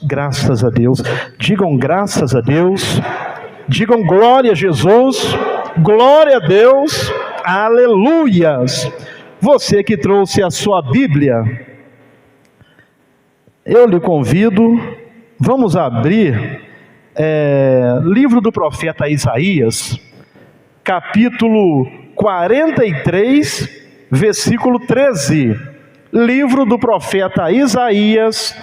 graças a Deus. Digam graças a Deus. Digam glória a Jesus. Glória a Deus. Aleluias. Você que trouxe a sua Bíblia, eu lhe convido, vamos abrir livro do profeta Isaías, capítulo 43, versículo 13. Livro do profeta Isaías,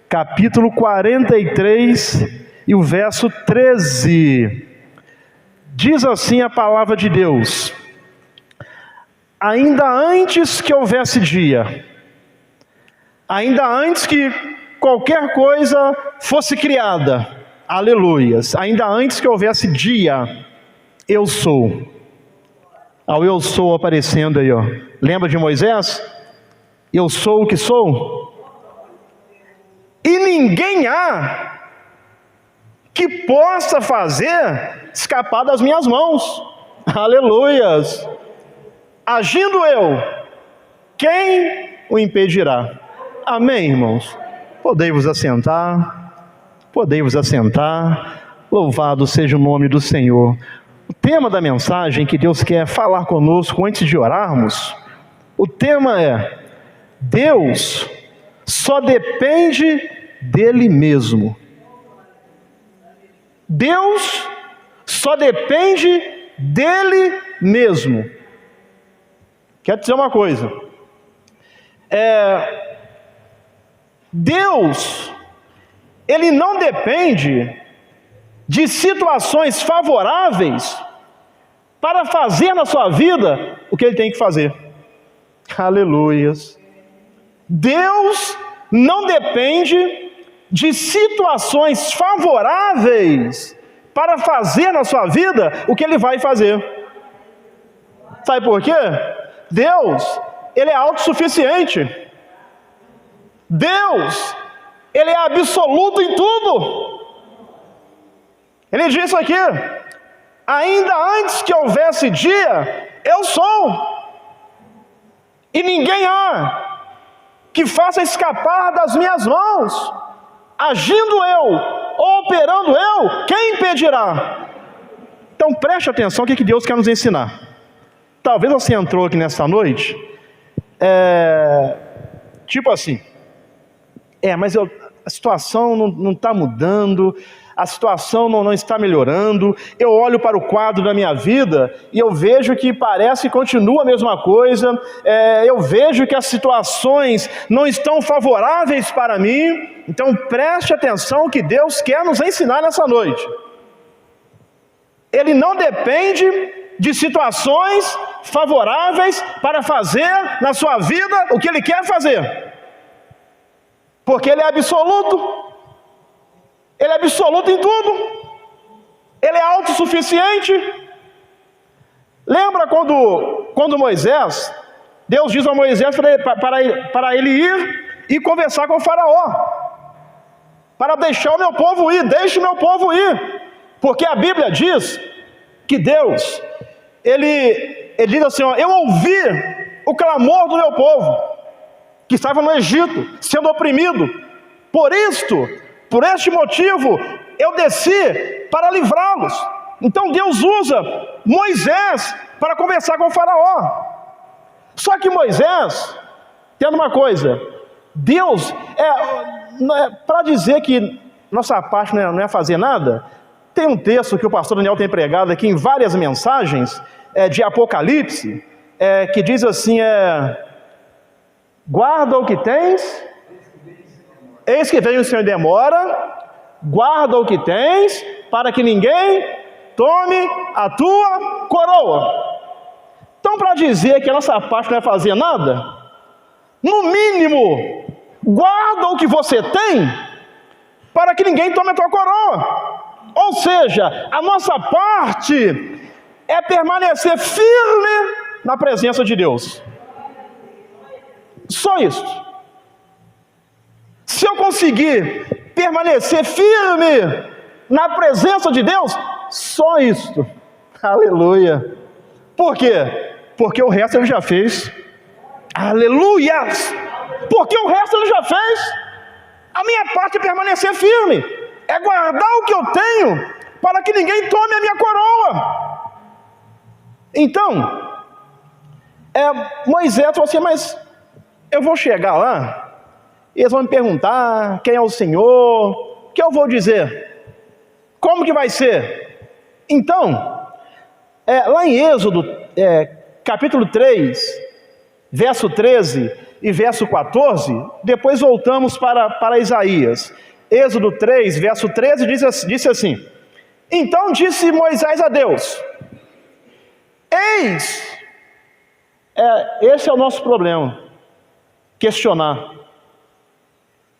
capítulo 43 e o verso 13. Diz assim a palavra de Deus: ainda antes que houvesse dia, ainda antes que qualquer coisa fosse criada, aleluias, ainda antes que houvesse dia, eu sou. Ao eu sou aparecendo aí, ó. Lembra de Moisés? Eu sou o que sou. E ninguém há que possa fazer escapar das minhas mãos. Aleluias. Agindo eu, quem o impedirá? Amém, irmãos? Podei-vos assentar. Podei-vos assentar. Louvado seja o nome do Senhor. O tema da mensagem que Deus quer falar conosco antes de orarmos, o tema é: Deus só depende dele mesmo. Deus só depende dele mesmo. Quero dizer uma coisa. Deus, ele não depende de situações favoráveis para fazer na sua vida o que ele tem que fazer. Aleluias. Deus não depende de situações favoráveis para fazer na sua vida o que ele vai fazer. Sabe por quê? Deus, ele é autossuficiente. Deus, ele é absoluto em tudo. Ele diz isso aqui: ainda antes que houvesse dia, eu sou. E ninguém há que faça escapar das minhas mãos. Agindo eu, ou operando eu, quem impedirá? Então preste atenção o que Deus quer nos ensinar. Talvez você entrou aqui nesta noite, tipo assim, mas a situação não está mudando, a situação não está melhorando, eu olho para o quadro da minha vida e eu vejo que parece que continua a mesma coisa, eu vejo que as situações não estão favoráveis para mim. Então preste atenção o que Deus quer nos ensinar nessa noite. Ele não depende de situações favoráveis para fazer na sua vida o que Ele quer fazer, porque Ele é absoluto. Ele é absoluto em tudo. Ele é autossuficiente. Lembra quando Moisés, Deus diz a Moisés para ele ir e conversar com o faraó, para deixar o meu povo ir. Deixe o meu povo ir, porque a Bíblia diz que Deus, ele diz assim, ó: eu ouvi o clamor do meu povo que estava no Egito, sendo oprimido. Por este motivo, eu desci para livrá-los. Então Deus usa Moisés para conversar com o faraó. Só que Moisés, entenda uma coisa, Deus, para dizer que nossa parte não é fazer nada, tem um texto que o pastor Daniel tem pregado aqui em várias mensagens, de Apocalipse, que diz assim, guarda o que tens, eis que vem o Senhor e demora, guarda o que tens, para que ninguém tome a tua coroa. Então, para dizer que a nossa parte não é fazer nada, no mínimo, guarda o que você tem, para que ninguém tome a tua coroa. Ou seja, a nossa parte é permanecer firme na presença de Deus. Só isso. Se eu conseguir permanecer firme na presença de Deus, só isso. Aleluia. Por quê? Porque o resto Ele já fez. Aleluia. Porque o resto Ele já fez. A minha parte é permanecer firme, é guardar o que eu tenho, para que ninguém tome a minha coroa. Então, Moisés falou assim: mas eu vou chegar lá, e eles vão me perguntar quem é o Senhor, o que eu vou dizer? Como que vai ser? Então, lá em Êxodo, capítulo 3, verso 13 e verso 14, depois voltamos para Isaías. Êxodo 3, verso 13, disse assim: então disse Moisés a Deus: eis, esse é o nosso problema, questionar.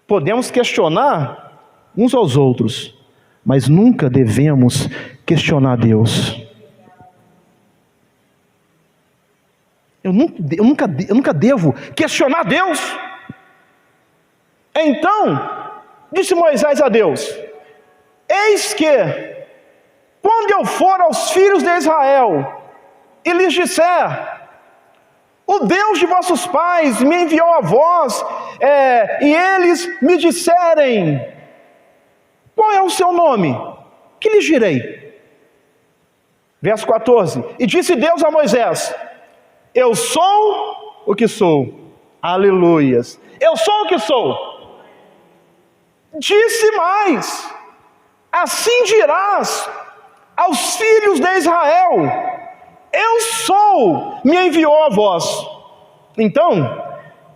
Podemos questionar uns aos outros, mas nunca devemos questionar Deus. Eu nunca devo questionar Deus. Então, disse Moisés a Deus: eis que, quando eu for aos filhos de Israel e lhes disser: o Deus de vossos pais me enviou a vós, e eles me disserem: qual é o seu nome? Que lhes direi? Verso 14: e disse Deus a Moisés: eu sou o que sou. Aleluias. Eu sou o que sou. Disse mais: assim dirás aos filhos de Israel: eu sou, me enviou a vós. Então,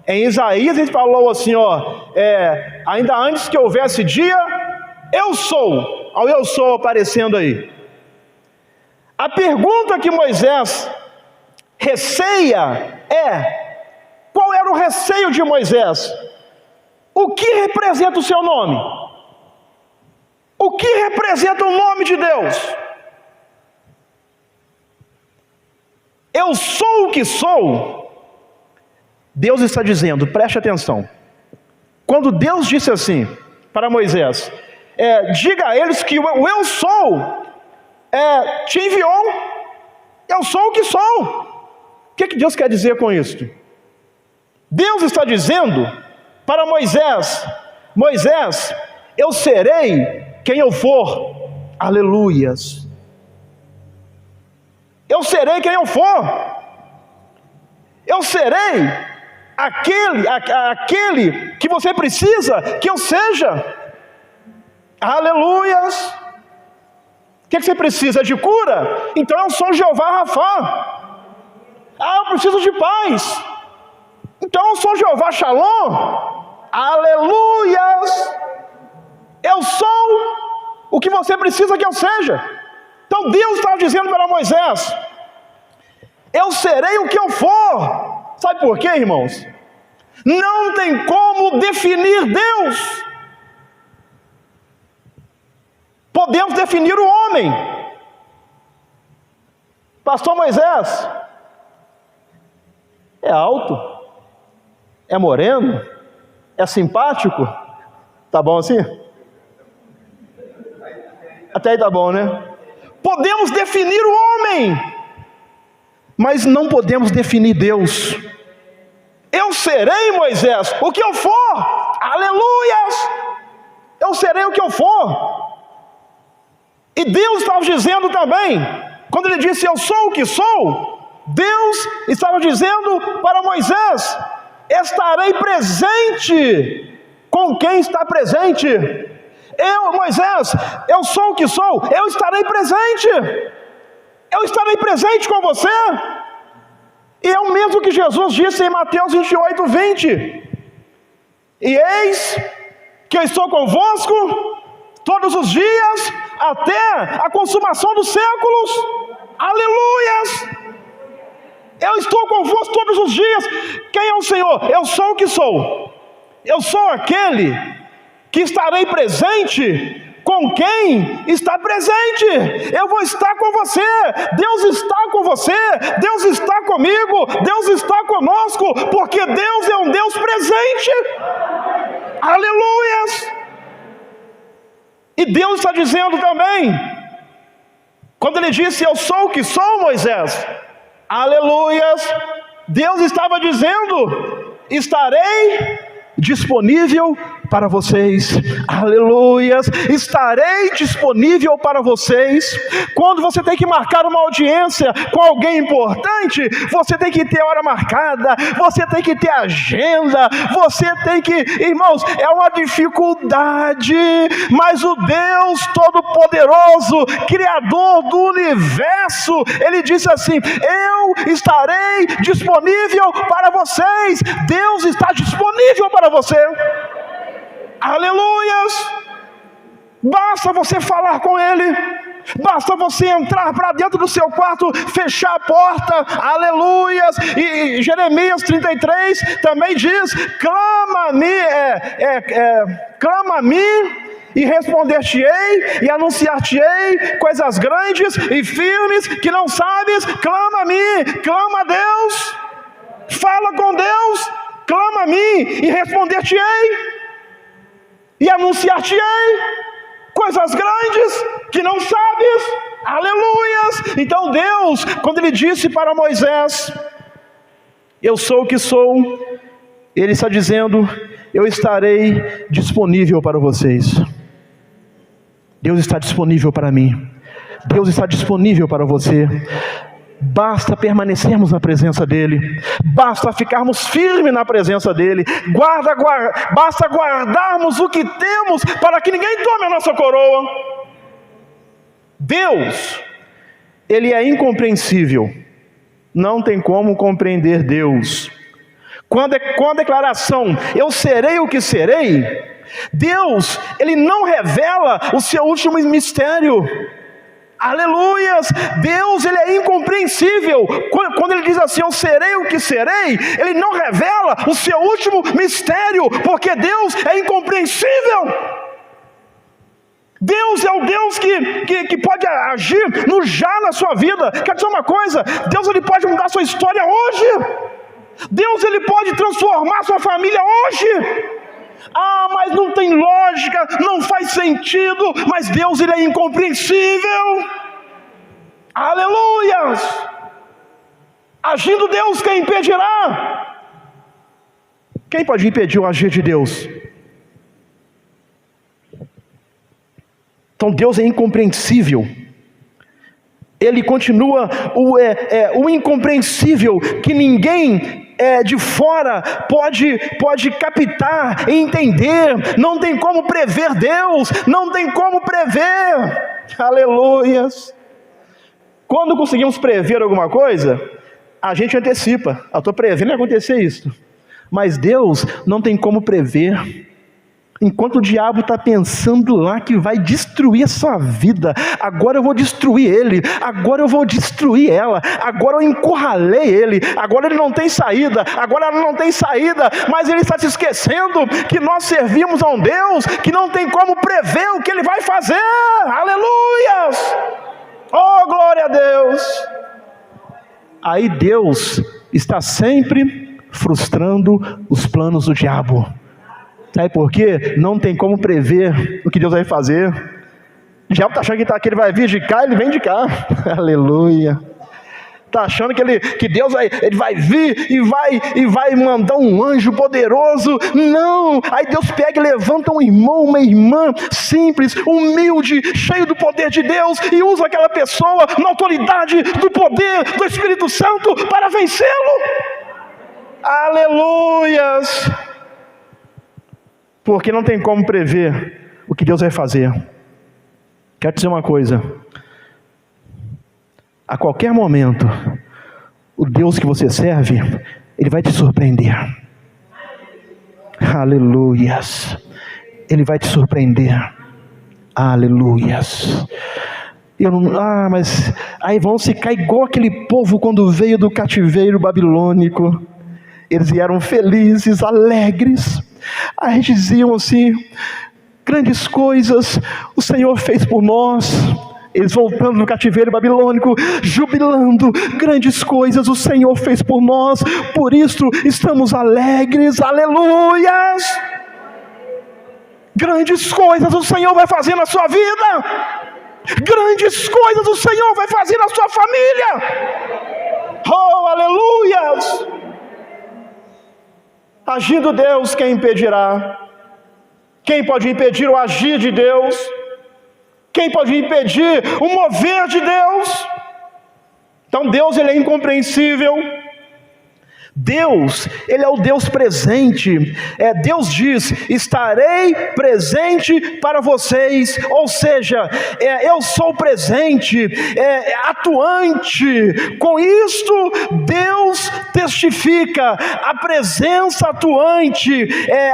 em Isaías ele falou assim, ainda antes que houvesse dia, eu sou. Olha o eu sou aparecendo aí. A pergunta que Moisés receia qual era o receio de Moisés? O que representa o seu nome? O que representa o nome de Deus? Eu sou o que sou. Deus está dizendo, preste atenção. Quando Deus disse assim para Moisés: diga a eles que o eu sou te enviou. Eu sou o que sou. O que Deus quer dizer com isso? Deus está dizendo para Moisés: Moisés, eu serei quem eu for. Aleluias. Eu serei quem eu for. Eu serei aquele que você precisa que eu seja. Aleluias. O que você precisa? De cura? Então eu sou Jeová Rafá. Eu preciso de paz. Então eu sou Jeová Shalom. Aleluias. Eu sou o que você precisa que eu seja. Então Deus estava dizendo para Moisés: eu serei o que eu for. Sabe por quê, irmãos? Não tem como definir Deus. Podemos definir o homem. Pastor Moisés é alto, é moreno, é simpático. Tá bom assim? Até aí tá bom, né? Podemos definir o homem, mas não podemos definir Deus. Eu serei, Moisés, o que eu for. Aleluias. Eu serei o que eu for. E Deus estava dizendo também, quando ele disse eu sou o que sou, Deus estava dizendo para Moisés: estarei presente com quem está presente. Moisés, eu sou o que sou, eu estarei presente. Eu estarei presente com você. E é o mesmo que Jesus disse em Mateus 28, 20. E eis que eu estou convosco todos os dias, até a consumação dos séculos. Aleluias. Eu estou convosco todos os dias. Quem é o Senhor? Eu sou o que sou. Eu sou aquele que estarei presente com quem está presente. Eu vou estar com você. Deus está com você. Deus está comigo. Deus está conosco, porque Deus é um Deus presente. Aleluias. E Deus está dizendo também, quando ele disse eu sou o que sou, Moisés, aleluias, Deus estava dizendo: estarei disponível para vocês, aleluias, estarei disponível para vocês. Quando você tem que marcar uma audiência com alguém importante, você tem que ter hora marcada, você tem que ter agenda, você tem que, irmãos, é uma dificuldade, mas o Deus Todo-Poderoso, Criador do universo, Ele disse assim: eu estarei disponível para vocês. Deus está disponível para você, aleluias. Basta você falar com Ele, basta você entrar para dentro do seu quarto, fechar a porta, aleluias. E Jeremias 33 também diz: clama a mim e responder-te-ei, e anunciar-te-ei coisas grandes e firmes que não sabes. Clama a mim, clama a Deus, fala com Deus, clama a mim e responder-te-ei, e anunciar-te-ei coisas grandes que não sabes, aleluias. Então Deus, quando Ele disse para Moisés: eu sou o que sou, Ele está dizendo: eu estarei disponível para vocês. Deus está disponível para mim, Deus está disponível para você. Basta permanecermos na presença dEle, basta ficarmos firmes na presença dEle, basta guardarmos o que temos, para que ninguém tome a nossa coroa. Deus, Ele é incompreensível, não tem como compreender Deus. Com a declaração, eu serei o que serei, Deus, Ele não revela o seu último mistério, aleluias. Deus, Ele é incompreensível. Quando Ele diz assim: eu serei o que serei, Ele não revela o seu último mistério, porque Deus é incompreensível. Deus é o Deus que pode agir no já na sua vida. Quer dizer uma coisa? Deus, Ele pode mudar a sua história hoje. Deus, Ele pode transformar a sua família hoje. Ah, mas não tem lógica, não faz sentido. Mas Deus, Ele é incompreensível, aleluias. Agindo Deus, quem impedirá? Quem pode impedir o agir de Deus? Então Deus é incompreensível. Ele continua o incompreensível, que ninguém de fora pode captar e entender. Não tem como prever Deus, não tem como prever, aleluias. Quando conseguimos prever alguma coisa, a gente antecipa: eu estou prevendo acontecer isso. Mas Deus não tem como prever. Enquanto o diabo está pensando lá que vai destruir a sua vida, agora eu vou destruir ele, agora eu vou destruir ela, agora eu encurralei ele, agora ele não tem saída, agora ela não tem saída. Mas ele está se esquecendo que nós servimos a um Deus que não tem como prever o que Ele vai fazer, aleluias, oh glória a Deus. Aí Deus está sempre frustrando os planos do diabo. Sabe por quê? Não tem como prever o que Deus vai fazer. O diabo está achando que ele vai vir de cá, ele vem de cá. Aleluia. Está achando que Deus ele vai vir e vai mandar um anjo poderoso. Não. Aí Deus pega e levanta um irmão, uma irmã simples, humilde, cheio do poder de Deus, e usa aquela pessoa na autoridade do poder do Espírito Santo para vencê-lo. Aleluias. Porque não tem como prever o que Deus vai fazer. Quero dizer uma coisa: a qualquer momento, o Deus que você serve, Ele vai te surpreender. Aleluias. Ele vai te surpreender. Aleluias. Mas aí vão ficar igual aquele povo quando veio do cativeiro babilônico. Eles vieram felizes, alegres. Aí diziam assim: grandes coisas o Senhor fez por nós. Eles voltando do cativeiro babilônico, jubilando: grandes coisas o Senhor fez por nós, por isso estamos alegres, aleluias. Grandes coisas o Senhor vai fazer na sua vida, grandes coisas o Senhor vai fazer na sua família, oh aleluias. Agindo Deus, quem impedirá? Quem pode impedir o agir de Deus? Quem pode impedir o mover de Deus? Então Deus, ele é incompreensível. Deus, ele é o Deus presente. Deus diz: estarei presente para vocês. Ou seja, eu sou presente, atuante. Com isto, Deus testifica a presença atuante,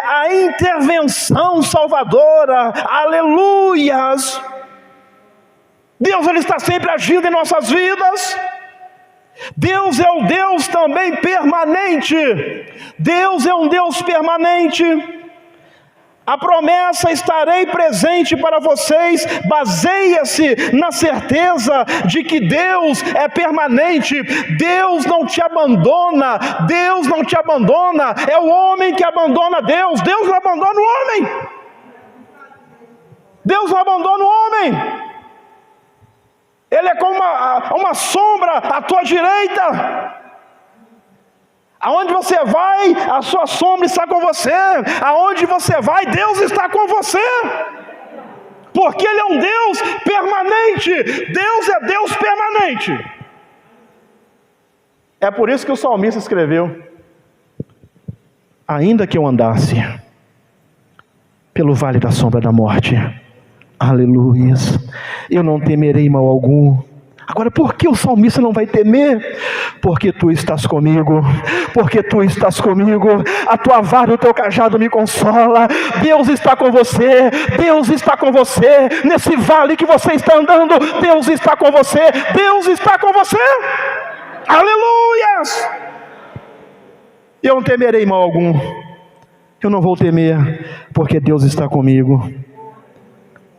a intervenção salvadora. Aleluias! Deus, ele está sempre agindo em nossas vidas. Deus é o Deus também permanente. Deus é um Deus permanente. A promessa estarei presente para vocês baseia-se na certeza de que Deus é permanente. Deus não te abandona. Deus não te abandona. É o homem que abandona Deus. Deus não abandona o homem. Deus não abandona o homem. Ele é como uma sombra à tua direita. Aonde você vai, a sua sombra está com você. Aonde você vai, Deus está com você. Porque Ele é um Deus permanente. Deus é Deus permanente. É por isso que o salmista escreveu: ainda que eu andasse pelo vale da sombra da morte, aleluias, eu não temerei mal algum. Agora, por que o salmista não vai temer? Porque tu estás comigo, porque tu estás comigo, a tua vara e o teu cajado me consola. Deus está com você, Deus está com você, nesse vale que você está andando, Deus está com você, Deus está com você, aleluias! Eu não temerei mal algum, eu não vou temer, porque Deus está comigo.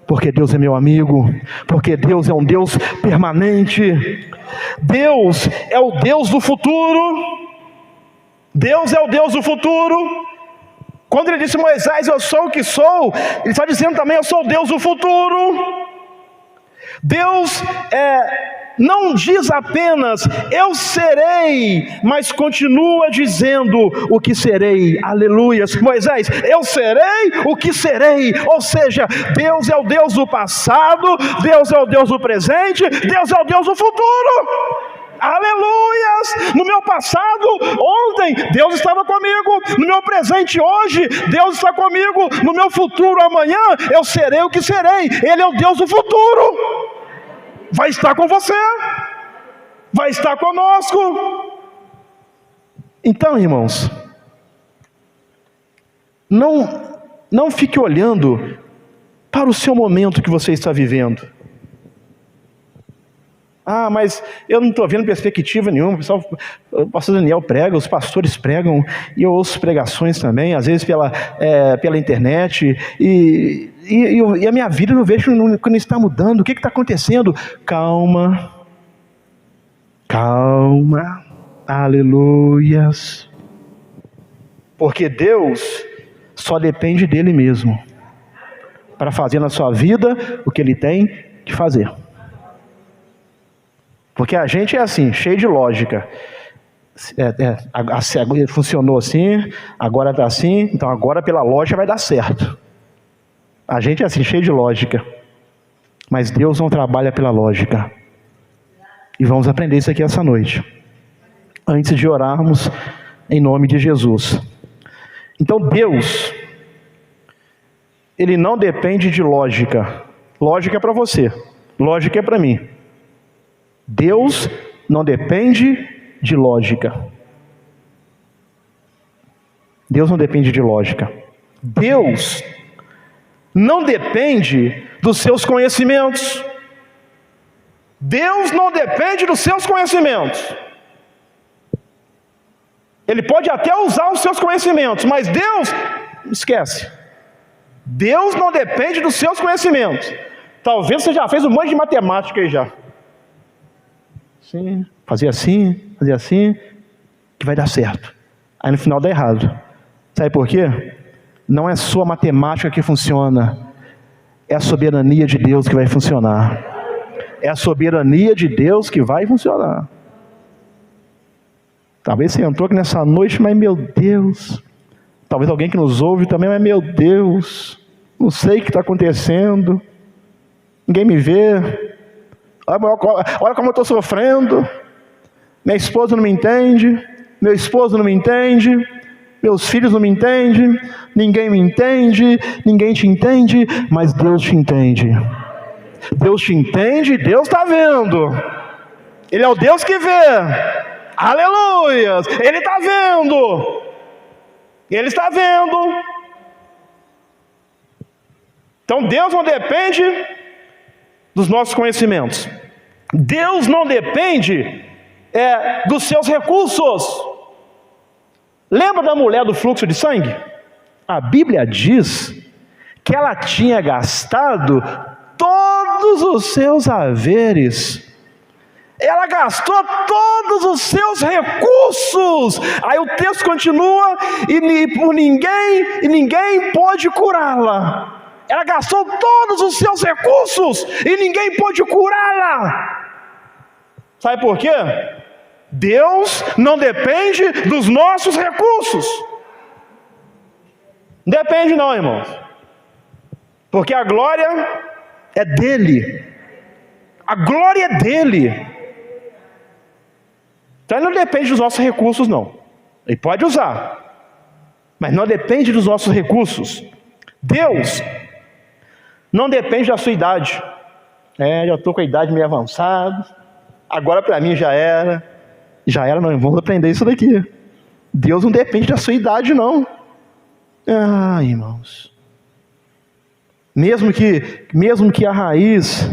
Porque Deus é meu amigo, porque Deus é um Deus permanente. Deus é o Deus do futuro. Deus é o Deus do futuro. Quando ele disse: Moisés, eu sou o que sou, ele está dizendo também: eu sou o Deus do futuro. Deus não diz apenas eu serei, mas continua dizendo o que serei. Aleluias. Moisés, eu serei o que serei. Ou seja, Deus é o Deus do passado, Deus é o Deus do presente, Deus é o Deus do futuro. Aleluias. No meu passado, ontem, Deus estava comigo. No meu presente, hoje, Deus está comigo. No meu futuro, amanhã, eu serei o que serei. Ele é o Deus do futuro. Vai estar com você, vai estar conosco. Então, irmãos, não fique olhando para o seu momento que você está vivendo. Ah, mas eu não estou vendo perspectiva nenhuma. O pastor Daniel prega, os pastores pregam, e eu ouço pregações também, às vezes pela internet, e a minha vida eu não vejo que não está mudando. O que está acontecendo? Calma, aleluias, porque Deus só depende dele mesmo para fazer na sua vida o que ele tem que fazer. Porque a gente é assim, cheio de lógica. Funcionou assim, agora está assim, então agora pela lógica vai dar certo. A gente é assim, cheio de lógica. Mas Deus não trabalha pela lógica. E vamos aprender isso aqui essa noite, antes de orarmos em nome de Jesus. Então Deus, Ele não depende de lógica. Lógica é para você, lógica é para mim. Deus não depende de lógica. Deus não depende de lógica. Deus não depende dos seus conhecimentos. Deus não depende dos seus conhecimentos. Ele pode até usar os seus conhecimentos, mas Deus, esquece. Deus não depende dos seus conhecimentos. Talvez você já fez um monte de matemática aí já. Sim, fazer assim, que vai dar certo. Aí no final dá errado. Sabe por quê? Não é sua matemática que funciona, é a soberania de Deus que vai funcionar. É a soberania de Deus que vai funcionar. Talvez você entrou aqui nessa noite, mas meu Deus. Talvez alguém que nos ouve também, mas meu Deus. não sei o que está acontecendo, ninguém me vê, olha como eu estou sofrendo, minha esposa não me entende, meu esposo não me entende, meus filhos não me entendem, ninguém me entende, ninguém te entende, mas Deus te entende. Deus te entende, Deus está vendo. Ele é o Deus que vê. Aleluia! Ele está vendo. Ele está vendo. Então Deus não depende dos nossos conhecimentos. Deus não depende dos seus recursos. Lembra da mulher do fluxo de sangue? A Bíblia diz que ela tinha gastado todos os seus haveres. Ela gastou todos os seus recursos. Aí o texto continua, e ninguém pôde curá-la. Ela gastou todos os seus recursos e ninguém pôde curá-la. Sabe por quê? Deus não depende dos nossos recursos. Não depende não, irmãos. Porque a glória é dele. A glória é dele. Então ele não depende dos nossos recursos não. Ele pode usar, mas não depende dos nossos recursos. Deus não depende da sua idade. Já estou com a idade meio avançada. Agora para mim já era, não, vamos aprender isso daqui. Deus não depende da sua idade não. Irmãos, mesmo que a raiz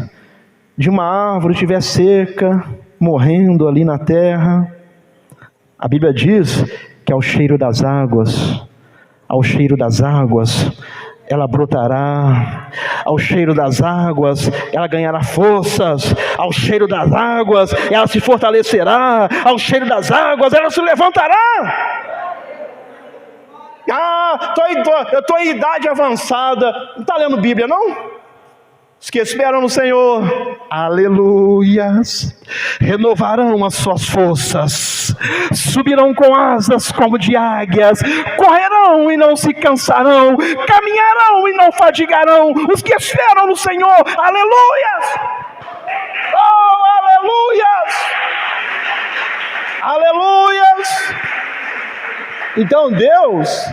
de uma árvore estiver seca, morrendo ali na terra, a Bíblia diz que ao cheiro das águas, ela brotará, ao cheiro das águas, ela ganhará forças, ao cheiro das águas, ela se fortalecerá, ao cheiro das águas, ela se levantará. Eu estou em idade avançada, não está lendo Bíblia não? Os que esperam no Senhor, aleluias, renovarão as suas forças, subirão com asas como de águias, correrão e não se cansarão, caminharão e não fadigarão, os que esperam no Senhor, aleluias, aleluias, aleluias. Então Deus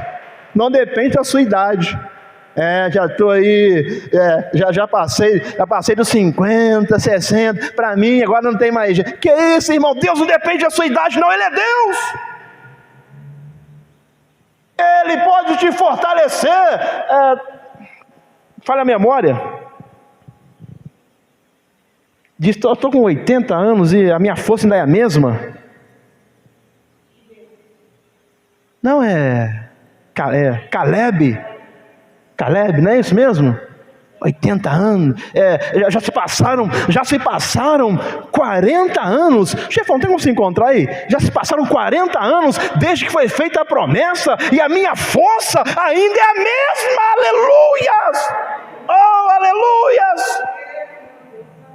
não depende da sua idade. Já estou aí, já passei dos 50, 60, para mim agora não tem mais jeito. Que isso, irmão? Deus não depende da sua idade não, Ele é Deus. Ele pode te fortalecer. Falha a memória. Diz, estou com 80 anos e a minha força ainda é a mesma. Não Caleb, não é isso mesmo? 80 anos, já se passaram 40 anos, chefão, tem como se encontrar aí? Já se passaram 40 anos, desde que foi feita a promessa, e a minha força ainda é a mesma, aleluias, aleluias,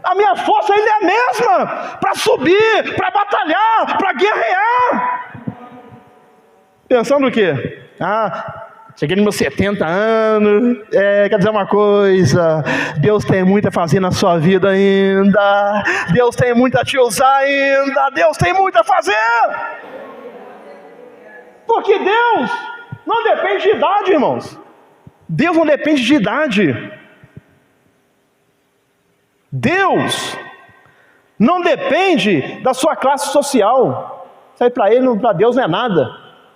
a minha força ainda é a mesma, para subir, para batalhar, para guerrear, pensando o quê? Cheguei nos meus 70 anos, quer dizer uma coisa, Deus tem muito a fazer na sua vida ainda, Deus tem muito a te usar ainda, Deus tem muito a fazer, porque Deus não depende de idade, irmãos, Deus não depende de idade, Deus não depende da sua classe social, isso aí para Deus não é nada,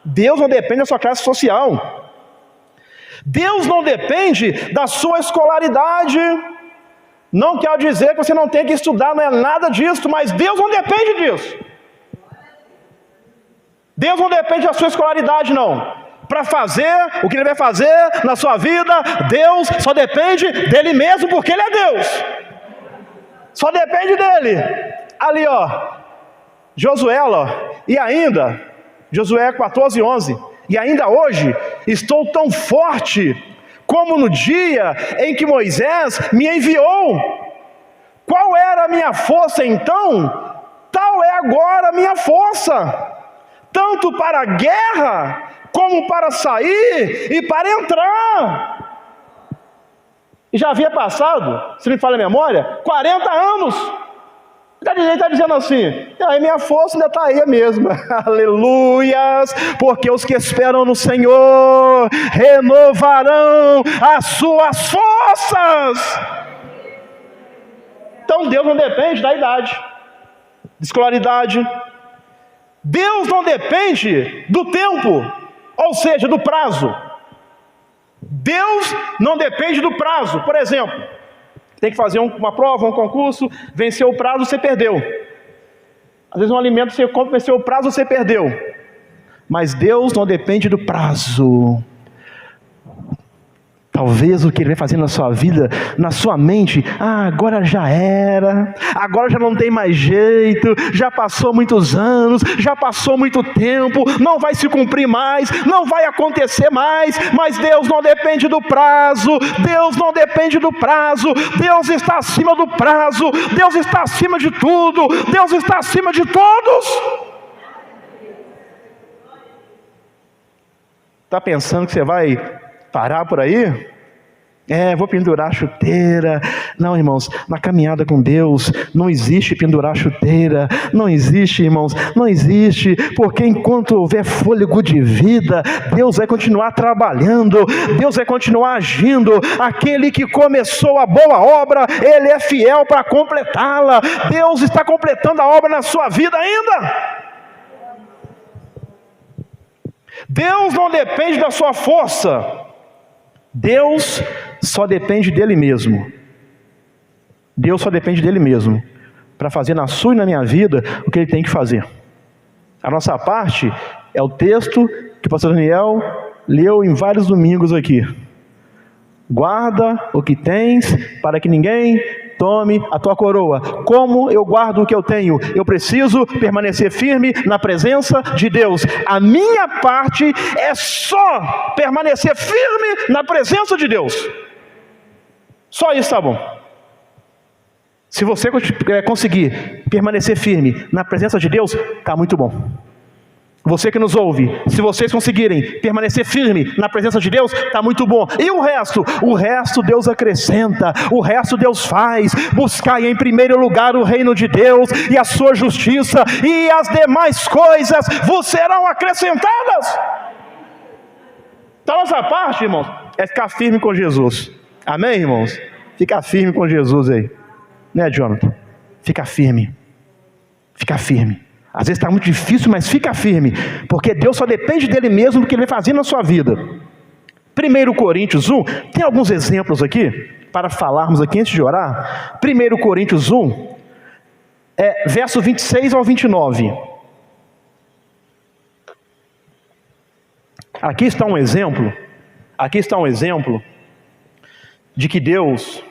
Deus não depende da sua classe social, Deus não depende da sua escolaridade, não quer dizer que você não tem que estudar, não é nada disso, mas Deus não depende disso, Deus não depende da sua escolaridade não, para fazer o que Ele vai fazer na sua vida, Deus só depende dEle mesmo, porque Ele é Deus, só depende dEle, ali Josué, e ainda, Josué 14:11, e ainda hoje estou tão forte como no dia em que Moisés me enviou. Qual era a minha força então? Tal é agora a minha força, tanto para a guerra como para sair e para entrar. E já havia passado, se não me falha a memória, 40 anos. Ele está dizendo assim, aí minha força ainda está aí a mesma. Aleluias, porque os que esperam no Senhor renovarão as suas forças. Então Deus não depende da idade, de escolaridade. Deus não depende do tempo, ou seja, do prazo. Deus não depende do prazo. Por exemplo, tem que fazer uma prova, um concurso, venceu o prazo, você perdeu. Às vezes um alimento você compra, venceu o prazo, você perdeu. Mas Deus não depende do prazo. Talvez o que Ele vai fazer na sua vida, na sua mente, agora já era, agora já não tem mais jeito, já passou muitos anos, já passou muito tempo, não vai se cumprir mais, não vai acontecer mais. Mas Deus não depende do prazo, Deus não depende do prazo, Deus está acima do prazo, Deus está acima de tudo, Deus está acima de todos. Está pensando que você vai parar por aí? Vou pendurar a chuteira. Não, irmãos, na caminhada com Deus não existe pendurar a chuteira. Não existe, irmãos, não existe. Porque enquanto houver fôlego de vida, Deus vai continuar trabalhando, Deus vai continuar agindo. Aquele que começou a boa obra, Ele é fiel para completá-la. Deus está completando a obra na sua vida ainda. Deus não depende da sua força, Deus só depende dEle mesmo. Deus só depende dEle mesmo para fazer na sua e na minha vida o que Ele tem que fazer. A nossa parte é o texto que o pastor Daniel leu em vários domingos aqui. Guarda o que tens para que ninguém tome a tua coroa. Como eu guardo o que eu tenho? Eu preciso permanecer firme na presença de Deus. A minha parte é só permanecer firme na presença de Deus. Só isso está bom. Se você conseguir permanecer firme na presença de Deus, está muito bom. Você que nos ouve, se vocês conseguirem permanecer firme na presença de Deus, está muito bom. E o resto? O resto Deus acrescenta, o resto Deus faz. Buscai em primeiro lugar o reino de Deus e a sua justiça, e as demais coisas vos serão acrescentadas. Então a nossa parte, irmãos, é ficar firme com Jesus. Amém, irmãos? Ficar firme com Jesus aí, né, Jonathan? Fica firme. Fica firme. Às vezes está muito difícil, mas fica firme, porque Deus só depende dEle mesmo do que Ele vai fazer na sua vida. 1 Coríntios 1, tem alguns exemplos aqui, para falarmos aqui antes de orar. 1 Coríntios 1, verso 26 ao 29. Aqui está um exemplo de que Deus,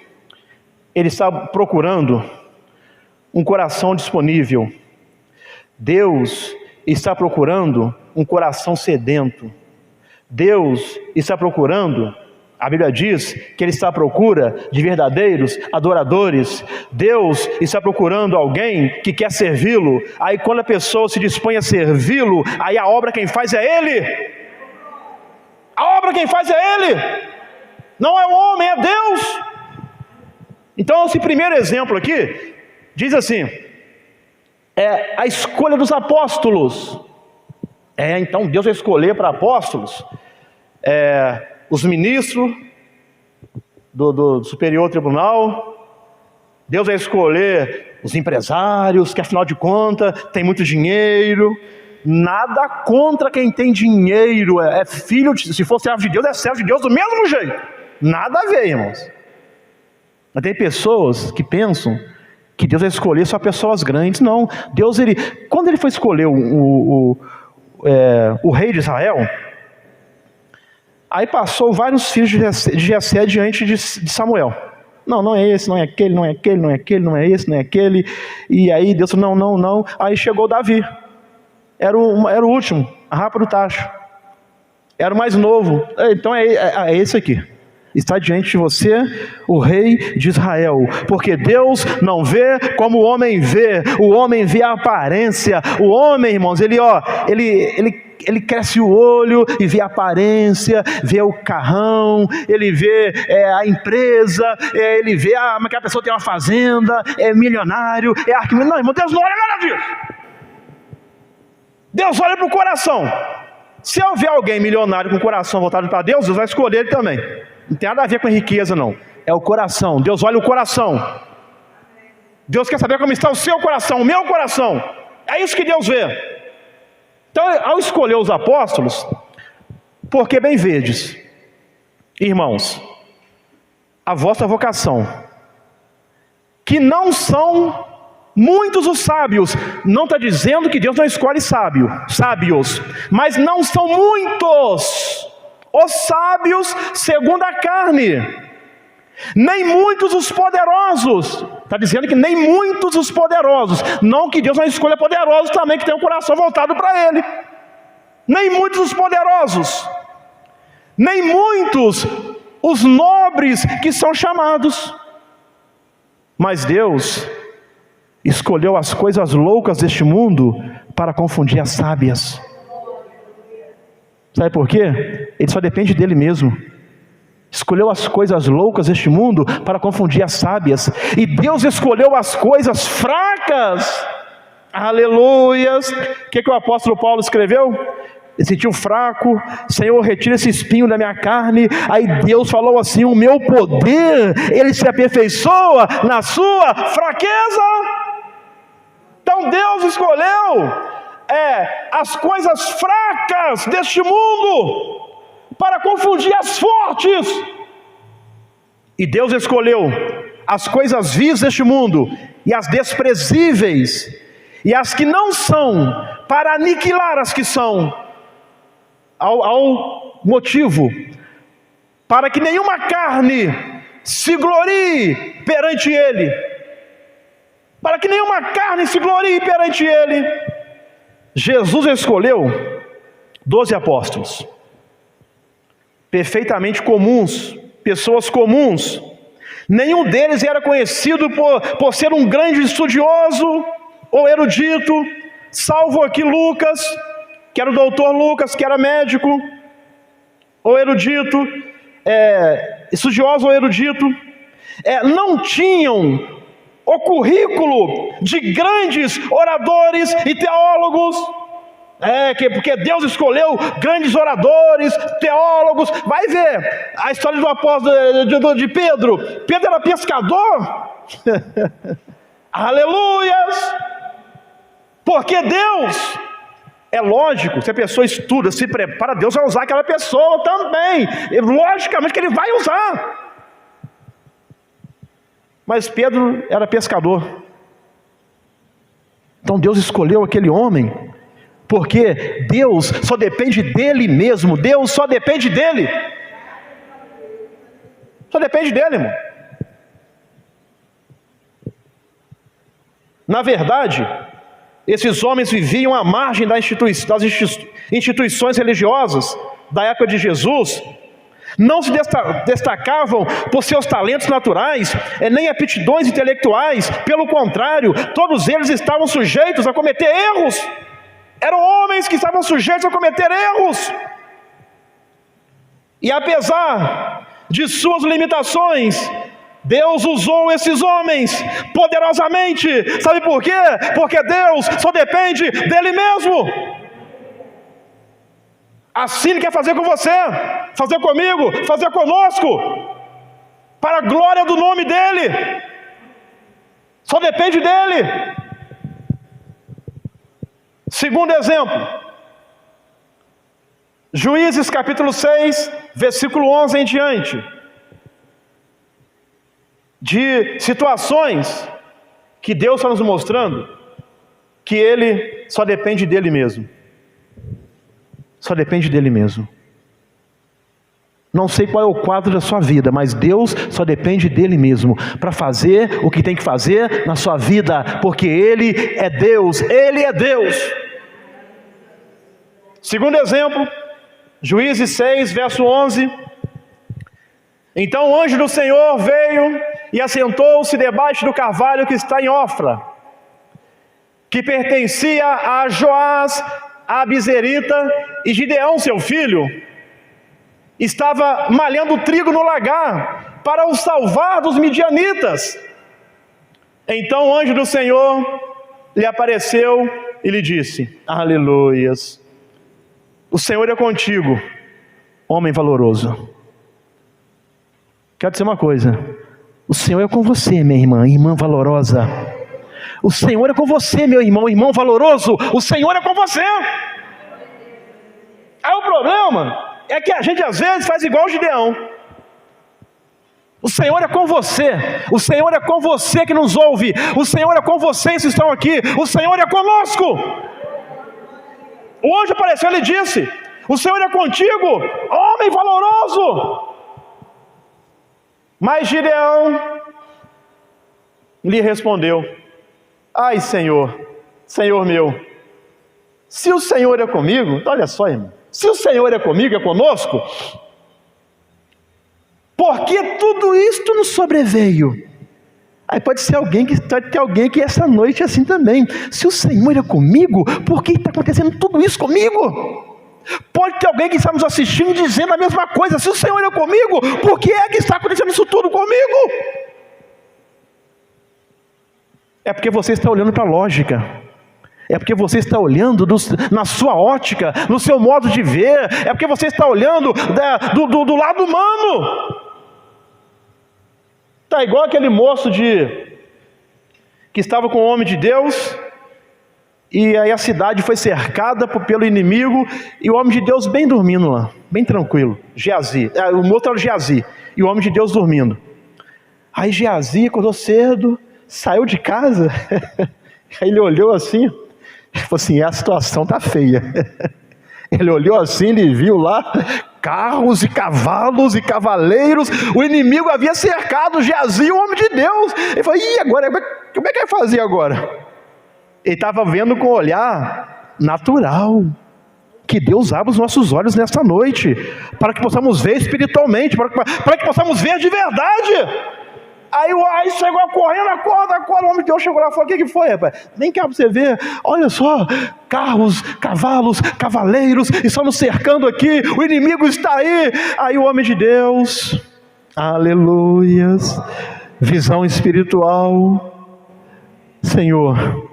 Ele está procurando um coração disponível. Deus está procurando um coração sedento. Deus está procurando, a Bíblia diz que Ele está à procura de verdadeiros adoradores. Deus está procurando alguém que quer servi-lo. Aí quando a pessoa se dispõe a servi-lo, aí a obra quem faz é Ele. A obra quem faz é Ele. Não é o homem, é Deus. Então esse primeiro exemplo aqui diz assim: a escolha dos apóstolos. Então Deus vai escolher para apóstolos os ministros do Superior Tribunal. Deus vai escolher os empresários, que afinal de contas tem muito dinheiro. Nada contra quem tem dinheiro, é filho, se for servo de Deus, é servo de Deus do mesmo jeito. Nada a ver, irmãos. Mas tem pessoas que pensam que Deus vai escolher só pessoas grandes. Não, Deus, quando Ele foi escolher o rei de Israel, aí passou vários filhos de Jessé diante de Samuel. Não é esse, não é aquele, não é aquele, não é aquele, não é esse, não é aquele. E aí Deus falou, não. Aí chegou Davi, era o último, a rapa do tacho, era o mais novo. Então é esse aqui. Está diante de você o rei de Israel, porque Deus não vê como o homem vê a aparência. O homem, irmãos, ele ele cresce o olho e vê a aparência, vê o carrão, ele vê a empresa, ele vê que a pessoa tem uma fazenda, é milionário, é arquimilionário. Não, irmão, Deus não olha nada disso. Deus olha para o coração. Se houver alguém milionário com o coração voltado para Deus, Deus vai escolher ele também. Não tem nada a ver com a riqueza, não. É o coração. Deus olha o coração. Deus quer saber como está o seu coração, o meu coração. É isso que Deus vê. Então, ao escolher os apóstolos, porque bem vedes, irmãos, a vossa vocação, que não são muitos os sábios. Não está dizendo que Deus não escolhe sábios, mas não são muitos os sábios segundo a carne, nem muitos os poderosos. Está dizendo que nem muitos os poderosos. Não que Deus não escolha poderosos também, que tem o coração voltado para Ele. Nem muitos os poderosos, nem muitos os nobres que são chamados. Mas Deus escolheu as coisas loucas deste mundo para confundir as sábias. Sabe por quê? Ele só depende dele mesmo. Escolheu as coisas loucas deste mundo para confundir as sábias. E Deus escolheu as coisas fracas. Aleluias. O que o apóstolo Paulo escreveu? Ele sentiu fraco. Senhor, retira esse espinho da minha carne. Aí Deus falou assim: o meu poder, ele se aperfeiçoa na sua fraqueza. Então Deus escolheu as coisas fracas deste mundo para confundir as fortes. E Deus escolheu as coisas vis deste mundo e as desprezíveis e as que não são, para aniquilar as que são, ao motivo, para que nenhuma carne se glorie perante Ele. Para que nenhuma carne se glorie perante Ele. Jesus escolheu 12 apóstolos, perfeitamente comuns, pessoas comuns. Nenhum deles era conhecido por ser um grande estudioso ou erudito, salvo aqui Lucas, que era o doutor Lucas, que era médico ou erudito, estudioso ou erudito. Não tinham o currículo de grandes oradores e teólogos. Porque Deus escolheu grandes oradores, teólogos. Vai ver a história do apóstolo de Pedro. Pedro era pescador. Aleluias. Porque Deus, é lógico, se a pessoa estuda, se prepara, Deus vai usar aquela pessoa também. Logicamente que Ele vai usar. Mas Pedro era pescador. Então Deus escolheu aquele homem, porque Deus só depende dele mesmo. Deus só depende dele. Só depende dele, irmão. Na verdade, esses homens viviam à margem das instituições religiosas da época de Jesus. Não se destacavam por seus talentos naturais, nem aptidões intelectuais. Pelo contrário, todos eles estavam sujeitos a cometer erros. Eram homens que estavam sujeitos a cometer erros. E apesar de suas limitações, Deus usou esses homens poderosamente. Sabe por quê? Porque Deus só depende dele mesmo. Assim Ele quer fazer com você, fazer comigo, fazer conosco, para a glória do nome dEle. Só depende dEle. Segundo exemplo, Juízes capítulo 6, versículo 11 em diante, de situações que Deus está nos mostrando que Ele só depende dEle mesmo. Só depende dele mesmo. Não sei qual é o quadro da sua vida, mas Deus só depende dele mesmo para fazer o que tem que fazer na sua vida, porque Ele é Deus. Ele é Deus. Segundo exemplo, Juízes 6, verso 11. Então o anjo do Senhor veio e assentou-se debaixo do carvalho que está em Ofra, que pertencia a Joás, a Abizerita, e Gideão, seu filho, estava malhando trigo no lagar para o salvar dos midianitas. Então o anjo do Senhor lhe apareceu e lhe disse: aleluias, o Senhor é contigo, homem valoroso. Quero dizer uma coisa: o Senhor é com você, minha irmã, irmã valorosa. O Senhor é com você, meu irmão, irmão valoroso. O Senhor é com você. Aí o problema é que a gente às vezes faz igual o Gideão. O Senhor é com você. O Senhor é com você que nos ouve. O Senhor é com vocês que estão aqui. O Senhor é conosco. O anjo apareceu e lhe disse: o Senhor é contigo, homem valoroso. Mas Gideão lhe respondeu: ai, Senhor, Senhor meu, se o Senhor é comigo, olha só, irmão, se o Senhor é comigo, é conosco, por que tudo isto nos sobreveio? Aí pode ser alguém que ter alguém que essa noite é assim também. Se o Senhor é comigo, por que está acontecendo tudo isso comigo? Pode ter alguém que está nos assistindo dizendo a mesma coisa: se o Senhor é comigo, por que é que está acontecendo isso tudo comigo? É porque você está olhando para a lógica. É porque você está olhando na sua ótica, no seu modo de ver. É porque você está olhando do lado humano. Está igual aquele moço que estava com o homem de Deus, e aí a cidade foi cercada pelo inimigo, e o homem de Deus bem dormindo lá, bem tranquilo. Geazi, o moço era Geazi, e o homem de Deus dormindo. Aí Geazi acordou cedo, saiu de casa, aí ele olhou assim, falou assim: a situação está feia. Ele olhou assim, ele viu lá carros e cavalos e cavaleiros. O inimigo havia cercado Geazi, o homem de Deus. Ele falou: e agora? Como é que vai fazer agora? Ele estava vendo com um olhar natural. Que Deus abra os nossos olhos nesta noite, para que possamos ver espiritualmente, para que possamos ver de verdade. Aí chegou correndo, acorda, o homem de Deus chegou lá e falou: o que foi, rapaz? Vem cá para você ver, olha só, carros, cavalos, cavaleiros estão nos cercando aqui, o inimigo está aí. Aí o homem de Deus, aleluias, visão espiritual: Senhor,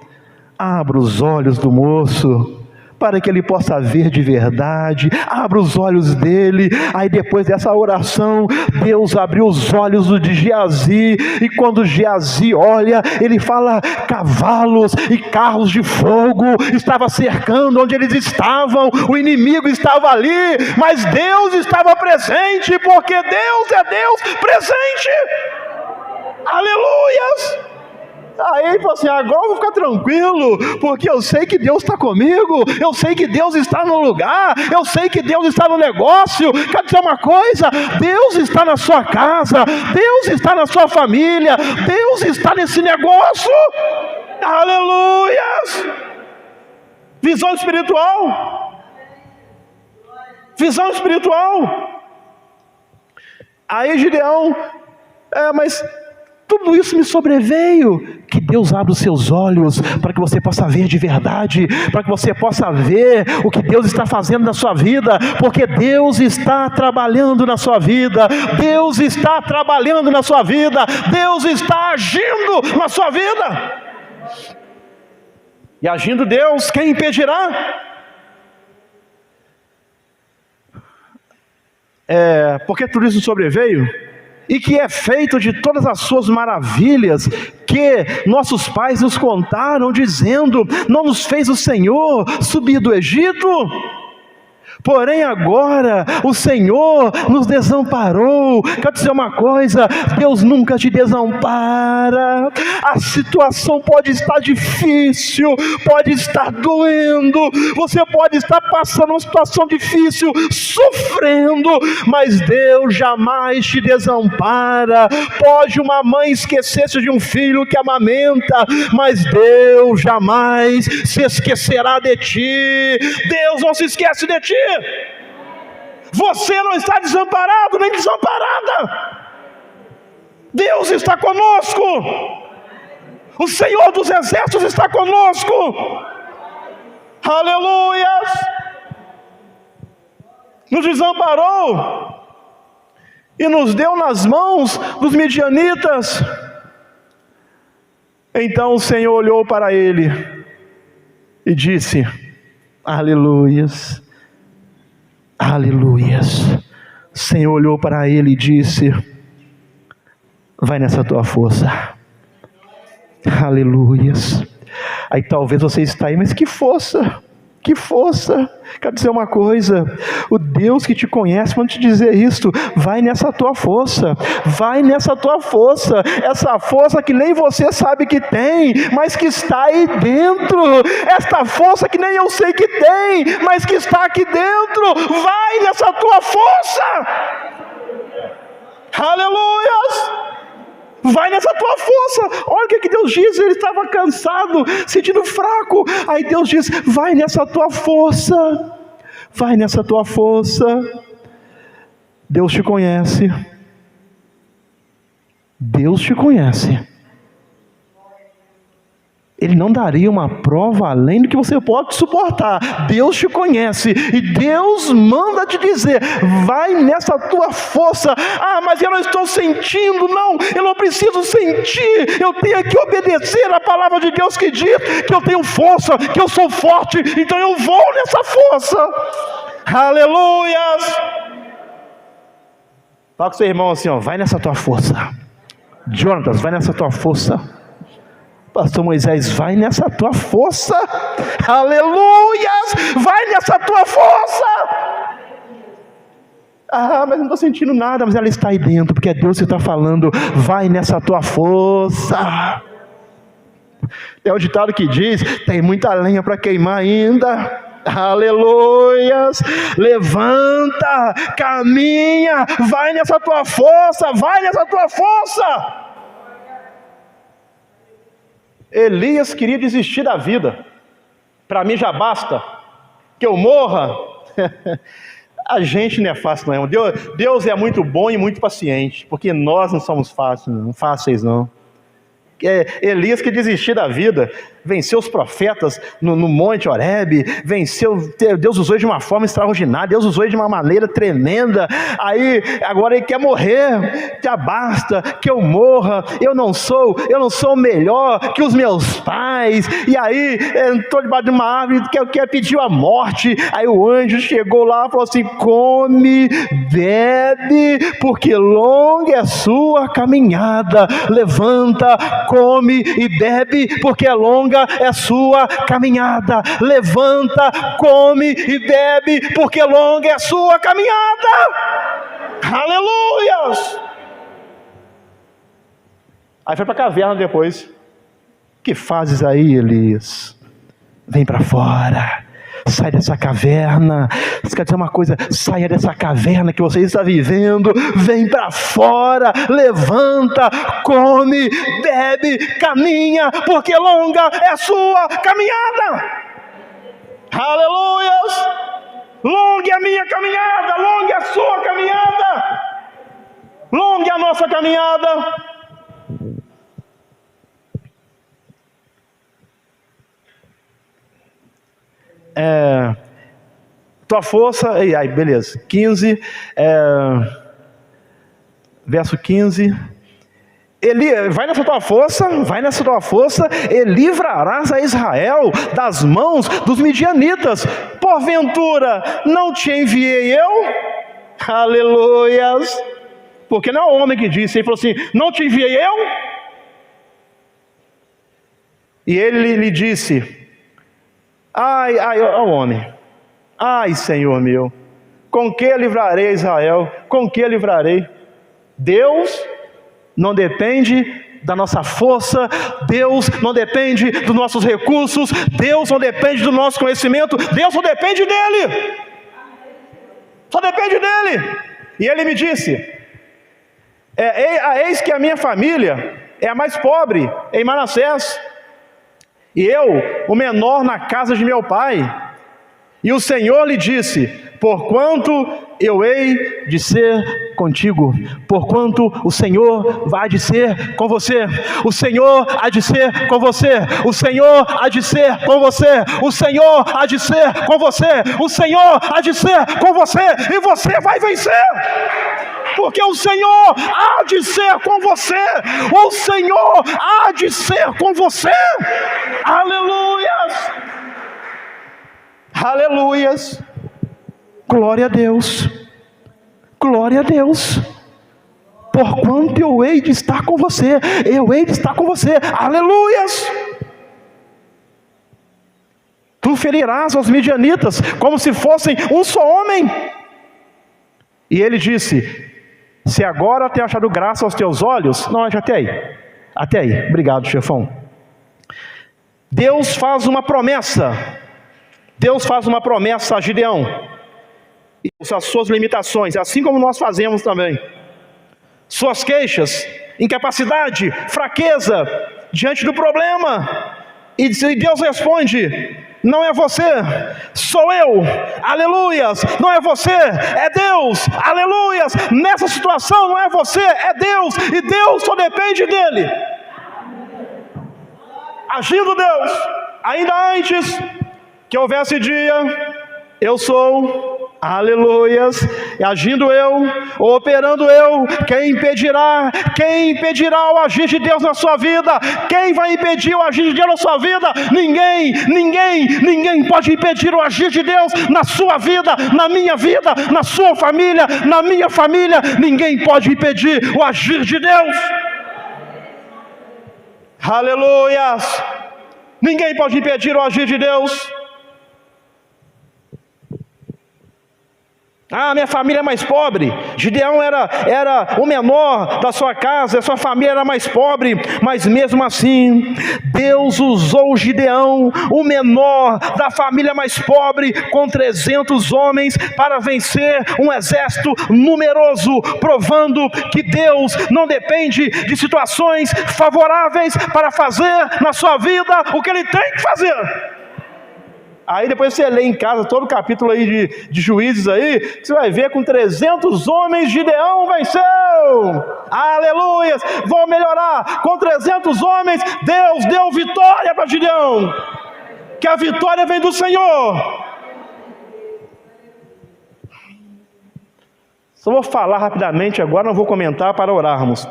abra os olhos do moço, para que ele possa ver de verdade. Abra os olhos dele. Aí depois dessa oração, Deus abriu os olhos de Geazi, e quando Geazi olha, ele fala: cavalos e carros de fogo estavam cercando onde eles estavam, o inimigo estava ali, mas Deus estava presente, porque Deus é Deus presente. Aleluias! Aí ele falou assim: agora eu vou ficar tranquilo, porque eu sei que Deus está comigo, eu sei que Deus está no lugar, eu sei que Deus está no negócio. Quer dizer uma coisa: Deus está na sua casa, Deus está na sua família, Deus está nesse negócio. Aleluias! Visão espiritual. Visão espiritual. Aí Gideão: mas tudo isso me sobreveio. Que Deus abra os seus olhos, para que você possa ver de verdade, para que você possa ver o que Deus está fazendo na sua vida, porque Deus está trabalhando na sua vida, Deus está trabalhando na sua vida, Deus está agindo na sua vida. E agindo Deus, quem impedirá? Porque tudo isso sobreveio, e que é feito de todas as suas maravilhas que nossos pais nos contaram, dizendo: não nos fez o Senhor subir do Egito? Porém agora o Senhor nos desamparou. Quero dizer uma coisa: Deus nunca te desampara. A situação pode estar difícil, pode estar doendo, você pode estar passando uma situação difícil, sofrendo, mas Deus jamais te desampara. Pode uma mãe esquecer-se de um filho que amamenta, mas Deus jamais se esquecerá de ti. Deus não se esquece de ti. Você não está desamparado nem desamparada. Deus está conosco. O Senhor dos exércitos está conosco. Aleluias. nos desamparou e nos deu nas mãos dos midianitas. Então o Senhor olhou para ele e disse: aleluias, aleluias. O Senhor olhou para ele e disse: vai nessa tua força. Aleluias. Aí talvez você está aí, mas que força, que força. Quero dizer uma coisa, o Deus que te conhece manda te dizer isto: vai nessa tua força, vai nessa tua força, essa força que nem você sabe que tem, mas que está aí dentro, esta força que nem eu sei que tem, mas que está aqui dentro, vai nessa tua força. Aleluias. Vai nessa tua força. Olha o que Deus diz. Ele estava cansado, sentindo fraco. Aí Deus diz: vai nessa tua força. Vai nessa tua força. Deus te conhece. Deus te conhece. Ele não daria uma prova além do que você pode suportar. Deus te conhece e Deus manda te dizer: vai nessa tua força. Ah, mas eu não estou sentindo. Não, eu não preciso sentir, eu tenho que obedecer a palavra de Deus que diz que eu tenho força, que eu sou forte, então eu vou nessa força. Aleluias. Fala com seu irmão assim, ó: vai nessa tua força. Jonatas, vai nessa tua força. Pastor Moisés, vai nessa tua força. Aleluias, vai nessa tua força. Ah, mas não estou sentindo nada. Mas ela está aí dentro, porque é Deus que está falando: vai nessa tua força. Tem um ditado que diz: tem muita lenha para queimar ainda. Aleluias, levanta, caminha, vai nessa tua força, vai nessa tua força. Elias queria desistir da vida. Para mim já basta, que eu morra. A gente não é fácil não. Deus é muito bom e muito paciente, porque nós não somos fáceis não. Elias que desistiu da vida, venceu os profetas no Monte Horebe, Deus usou ele de uma forma extraordinária, Deus usou ele de uma maneira tremenda. Aí agora ele quer morrer. Já basta que eu morra, eu não sou melhor que os meus pais. E aí entrou debaixo de uma árvore que quer pedir a morte. Aí o anjo chegou lá e falou assim: come, bebe, porque longa é a sua caminhada. Levanta, come e bebe, porque longa é a sua caminhada. Levanta, come e bebe, porque longa é a sua caminhada. Aleluias. Aí foi para a caverna depois. Que fazes aí, Elias? Vem para fora. Sai dessa caverna. Você quer dizer uma coisa? Saia dessa caverna que você está vivendo. Vem para fora. Levanta, come, bebe, caminha, porque longa é a sua caminhada. Aleluias. Longa é a minha caminhada. Longa é a sua caminhada. Longa é a nossa caminhada. Tua força, aí beleza, 15, verso 15, vai nessa tua força, e livrarás a Israel das mãos dos midianitas. Porventura não te enviei eu? Aleluias. Porque não é o homem que disse, ele falou assim: não te enviei eu? E ele lhe disse: ai, ó homem, ai, Senhor meu, com que livrarei Israel? Com que livrarei? Deus não depende da nossa força, Deus não depende dos nossos recursos, Deus não depende do nosso conhecimento, Deus só depende dEle. Só depende dEle. E ele me disse: eis que a minha família é a mais pobre em Manassés, e eu, o menor na casa de meu pai. E o Senhor lhe disse: porquanto eu hei de ser contigo, porquanto o Senhor vai de ser com você, o Senhor há de ser com você, o Senhor há de ser com você, o Senhor há de ser com você, o Senhor há de ser com você, e você vai vencer, porque o Senhor há de ser com você, o Senhor há de ser com você. Aleluias, aleluias, glória a Deus, glória a Deus, porquanto eu hei de estar com você, eu hei de estar com você, aleluias. Tu ferirás aos midianitas como se fossem um só homem. E ele disse: se agora tenho achado graça aos teus olhos, não, até aí, obrigado, chefão. Deus faz uma promessa a Gideão, e as suas limitações, assim como nós fazemos também, suas queixas, incapacidade, fraqueza, diante do problema, e Deus responde: não é você, sou eu, aleluias, não é você, é Deus, aleluias, nessa situação não é você, é Deus, e Deus só depende dele. Agindo Deus, ainda antes que houvesse dia, eu sou, aleluias, e agindo eu, operando eu, quem impedirá o agir de Deus na sua vida? Quem vai impedir o agir de Deus na sua vida? Ninguém pode impedir o agir de Deus na sua vida, na minha vida, na sua família, na minha família. Ninguém pode impedir o agir de Deus. Aleluias, ninguém pode impedir o agir de Deus. Minha família é mais pobre. Gideão era o menor da sua casa, a sua família era mais pobre, mas mesmo assim, Deus usou Gideão, o menor da família mais pobre, com 300 homens, para vencer um exército numeroso, provando que Deus não depende de situações favoráveis para fazer na sua vida o que Ele tem que fazer. Aí depois você lê em casa todo o capítulo aí de Juízes aí, você vai ver, com 300 homens Gideão venceu. Aleluia, vou melhorar, com 300 homens Deus deu vitória para Gideão, que a vitória vem do Senhor. Só vou falar rapidamente agora, não vou comentar, para orarmos.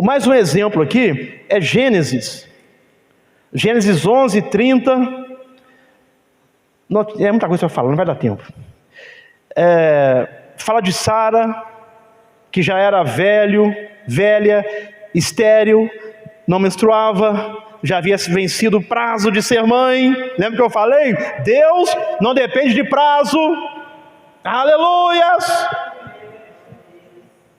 Mais um exemplo aqui é Gênesis 11, 30, é muita coisa para falar, não vai dar tempo. Fala de Sara, que já era velha, estéril, não menstruava, já havia vencido o prazo de ser mãe. Lembra que eu falei? Deus não depende de prazo, aleluias.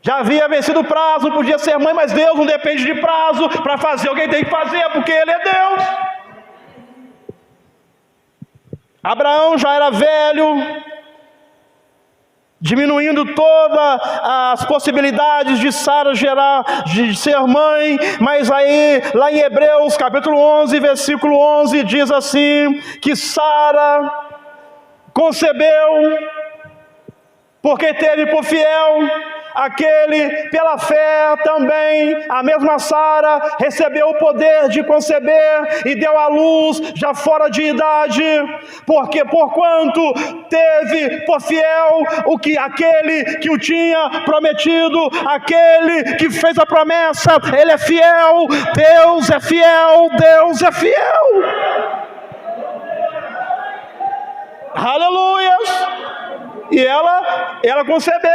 Já havia vencido o prazo, podia ser mãe, mas Deus não depende de prazo para fazer o que Ele tem que fazer, porque Ele é Deus. Abraão já era velho, diminuindo todas as possibilidades de Sara de ser mãe, mas aí, lá em Hebreus, capítulo 11, versículo 11, diz assim, que Sara concebeu, porque teve por fiel aquele, pela fé também, a mesma Sara recebeu o poder de conceber e deu à luz já fora de idade, porque porquanto teve por fiel aquele que o tinha prometido, aquele que fez a promessa, ele é fiel, Deus é fiel, Deus é fiel. Aleluias. E ela concebeu,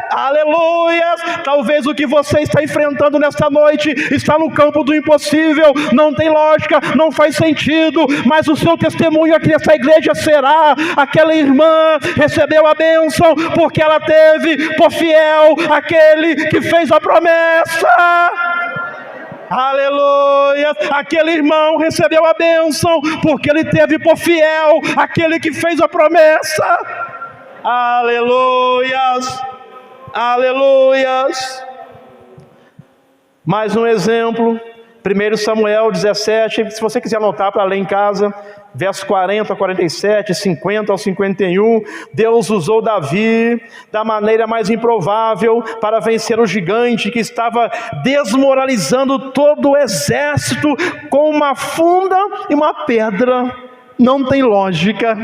aleluia. Talvez o que você está enfrentando nesta noite está no campo do impossível, não tem lógica, não faz sentido, mas o seu testemunho aqui nessa igreja será: aquela irmã recebeu a bênção porque ela teve por fiel aquele que fez a promessa. Aleluia, aquele irmão recebeu a bênção porque ele teve por fiel aquele que fez a promessa. Aleluias, aleluias. Mais um exemplo, 1 Samuel 17, se você quiser anotar para ler em casa, versos 40 a 47, 50 ao 51, Deus usou Davi da maneira mais improvável para vencer o gigante que estava desmoralizando todo o exército com uma funda e uma pedra. Não tem lógica.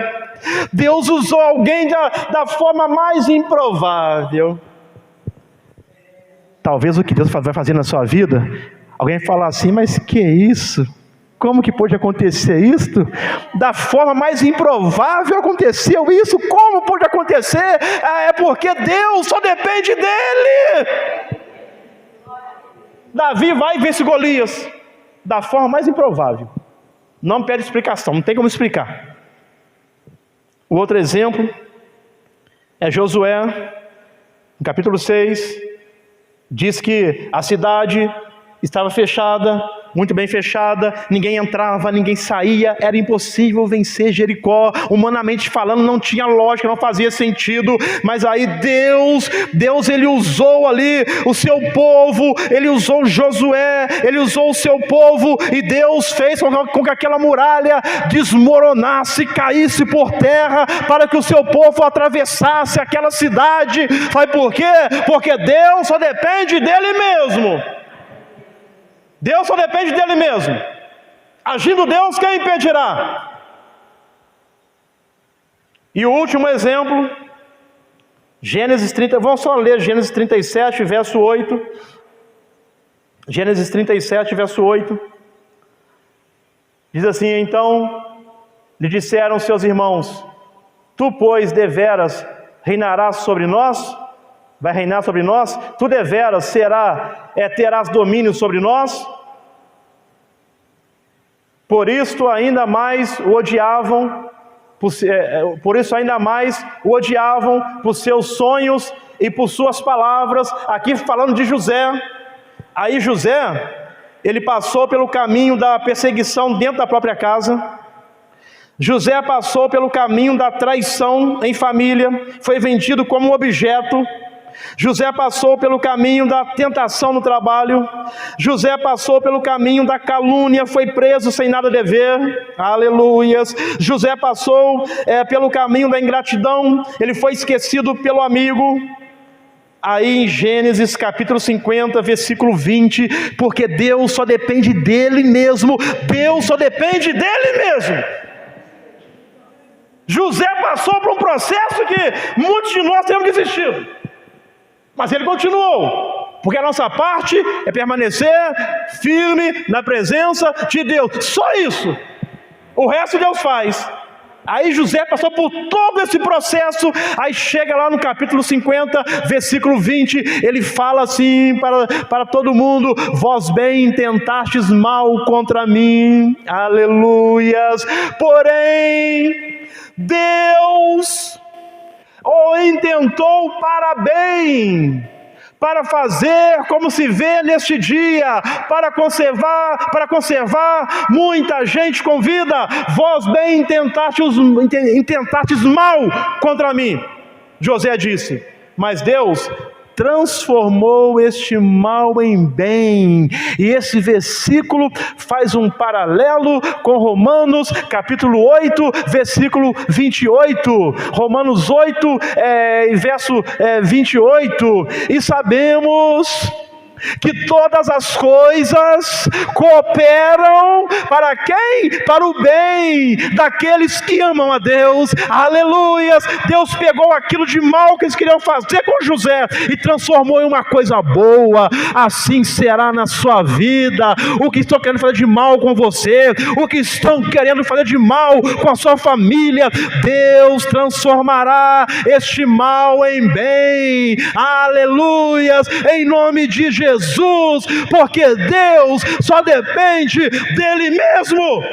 Deus usou alguém da forma mais improvável. Talvez o que Deus vai fazer na sua vida, alguém falar assim, mas que é isso? Como que pode acontecer isso? Da forma mais improvável aconteceu isso. Como pode acontecer? É porque Deus só depende dele. Davi vai e vence Golias da forma mais improvável. Não pede explicação, não tem como explicar. O outro exemplo é Josué, no capítulo 6, diz que a cidade estava fechada, muito bem fechada, ninguém entrava, ninguém saía, era impossível vencer Jericó, humanamente falando não tinha lógica, não fazia sentido, mas aí Deus ele usou ali o seu povo, ele usou Josué, ele usou o seu povo, e Deus fez com que aquela muralha desmoronasse, caísse por terra, para que o seu povo atravessasse aquela cidade. Sabe por quê? Porque Deus só depende dele mesmo. Deus só depende dele mesmo. Agindo Deus, quem impedirá? E o último exemplo, Gênesis 30, vamos só ler Gênesis 37, verso 8. Gênesis 37, verso 8. Diz assim: então lhe disseram seus irmãos: tu, pois, deveras reinarás sobre nós? Vai reinar sobre nós? Tu deveras terás domínio sobre nós? Por isso ainda mais o odiavam, por seus sonhos e por suas palavras. Aqui falando de José. Aí José, ele passou pelo caminho da perseguição dentro da própria casa. José passou pelo caminho da traição em família, foi vendido como um objeto. José passou pelo caminho da tentação no trabalho. José passou pelo caminho da calúnia, foi preso sem nada dever. Aleluias. José passou pelo caminho da ingratidão, ele foi esquecido pelo amigo. Aí em Gênesis capítulo 50, versículo 20, porque Deus só depende dele mesmo. Deus só depende dele mesmo. José passou por um processo que muitos de nós temos desistido, mas ele continuou, porque a nossa parte é permanecer firme na presença de Deus. Só isso. O resto Deus faz. Aí José passou por todo esse processo. Aí chega lá no capítulo 50, versículo 20, ele fala assim para todo mundo: vós bem intentastes mal contra mim. Aleluias. Porém Deus o intentou para bem, para fazer como se vê neste dia, para conservar muita gente com vida. Vós bem intentastes mal contra mim. José disse, mas Deus transformou este mal em bem. E esse versículo faz um paralelo com Romanos capítulo 8, versículo 28. Romanos 8, verso 28. E sabemos que todas as coisas cooperam para quem? Para o bem daqueles que amam a Deus. Aleluias. Deus pegou aquilo de mal que eles queriam fazer com José e transformou em uma coisa boa. Assim será na sua vida. O que estão querendo fazer de mal com você, o que estão querendo fazer de mal com a sua família, Deus transformará este mal em bem. Aleluias. Em nome de Jesus, porque Deus só depende dele mesmo.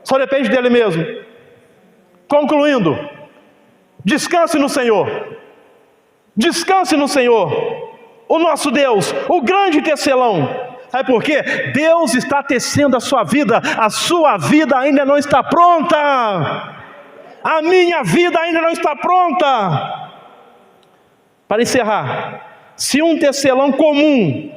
Só depende dele mesmo. Concluindo, descanse no Senhor. Descanse no Senhor, o nosso Deus, o grande tecelão. Sabe por quê? Deus está tecendo a sua vida ainda não está pronta. A minha vida ainda não está pronta. Para encerrar, se um tecelão comum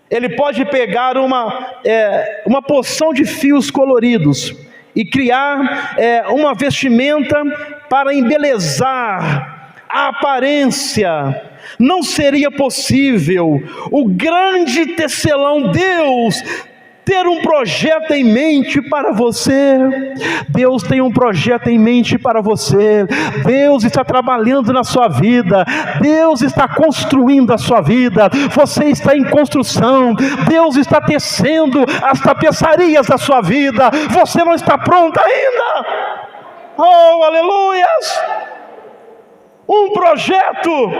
Ele pode pegar uma porção de fios coloridos e criar uma vestimenta para embelezar a aparência. Não seria possível o grande tecelão Deus ter um projeto em mente para você. Deus tem um projeto em mente para você. Deus está trabalhando na sua vida. Deus está construindo a sua vida. Você está em construção. Deus está tecendo as tapeçarias da sua vida. Você não está pronta ainda. Oh, aleluias! Um projeto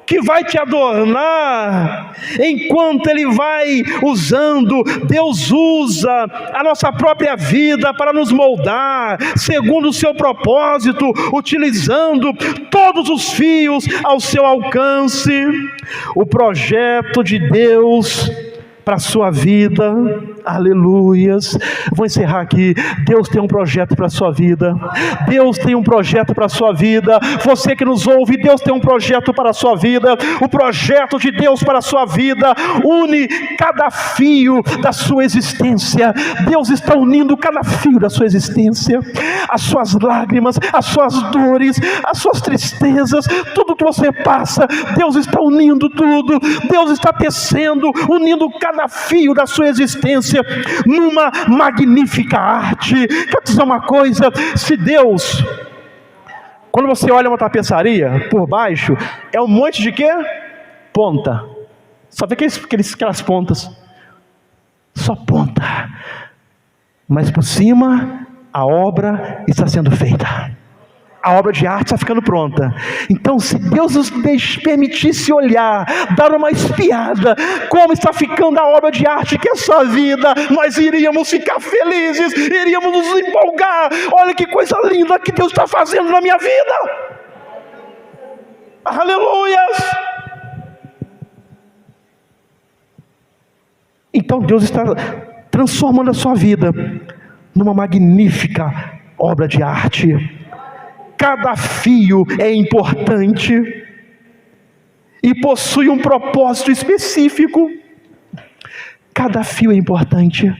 que vai te adornar, enquanto Ele vai usando. Deus usa a nossa própria vida para nos moldar, segundo o seu propósito, utilizando todos os fios ao seu alcance. O projeto de Deus para a sua vida, aleluias. Vou encerrar aqui. Deus tem um projeto para a sua vida. Deus tem um projeto para a sua vida. Você que nos ouve, Deus tem um projeto para a sua vida. O projeto de Deus para a sua vida une cada fio da sua existência. Deus está unindo cada fio da sua existência, as suas lágrimas, as suas dores, as suas tristezas, tudo que você passa. Deus está unindo tudo. Deus está tecendo, unindo cada fio da sua existência numa magnífica arte. Quero dizer uma coisa: se Deus, quando você olha uma tapeçaria por baixo, é um monte de quê? Ponta. Só vê aquelas pontas, só ponta, mas por cima a obra está sendo feita. A obra de arte está ficando pronta. Então, se Deus nos permitisse olhar, dar uma espiada, como está ficando a obra de arte que é a sua vida, nós iríamos ficar felizes, iríamos nos empolgar. Olha que coisa linda que Deus está fazendo na minha vida. Aleluias! Então Deus está transformando a sua vida numa magnífica obra de arte. Cada fio é importante e possui um propósito específico. Cada fio é importante.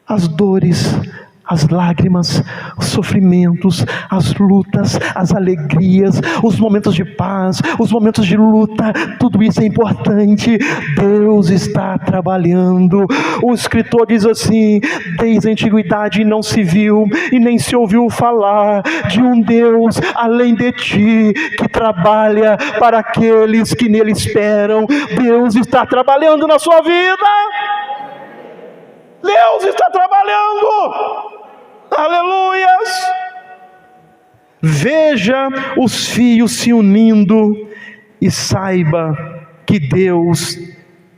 As dores, as lágrimas, os sofrimentos, as lutas, as alegrias, os momentos de paz, os momentos de luta, tudo isso é importante. Deus está trabalhando. O escritor diz assim: desde a antiguidade não se viu e nem se ouviu falar de um Deus além de ti, que trabalha para aqueles que nele esperam. Deus está trabalhando na sua vida. Deus está trabalhando. Aleluias! Veja os fios se unindo e saiba que Deus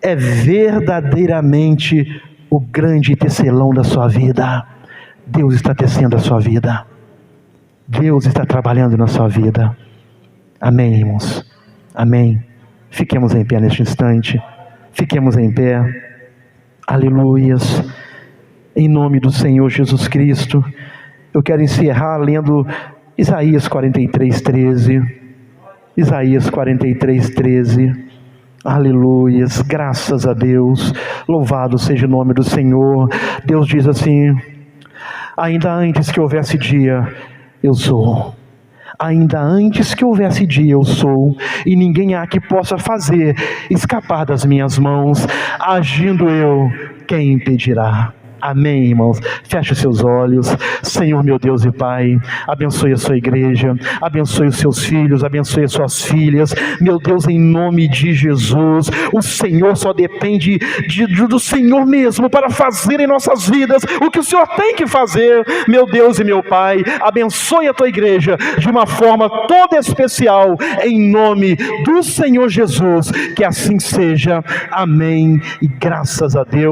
é verdadeiramente o grande tecelão da sua vida. Deus está tecendo a sua vida. Deus está trabalhando na sua vida. Amém, irmãos? Amém. Fiquemos em pé neste instante. Fiquemos em pé. Aleluias. Em nome do Senhor Jesus Cristo, eu quero encerrar lendo Isaías 43:13. Isaías 43:13. Aleluias, graças a Deus, louvado seja o nome do Senhor. Deus diz assim: ainda antes que houvesse dia, eu sou. Ainda antes que houvesse dia, eu sou, e ninguém há que possa fazer escapar das minhas mãos. Agindo eu, quem impedirá? Amém, irmãos? Feche os seus olhos. Senhor, meu Deus e Pai, abençoe a sua igreja, abençoe os seus filhos, abençoe as suas filhas. Meu Deus, em nome de Jesus, o Senhor só depende do Senhor mesmo para fazer em nossas vidas o que o Senhor tem que fazer. Meu Deus e meu Pai, abençoe a tua igreja de uma forma toda especial, em nome do Senhor Jesus. Que assim seja. Amém. E graças a Deus.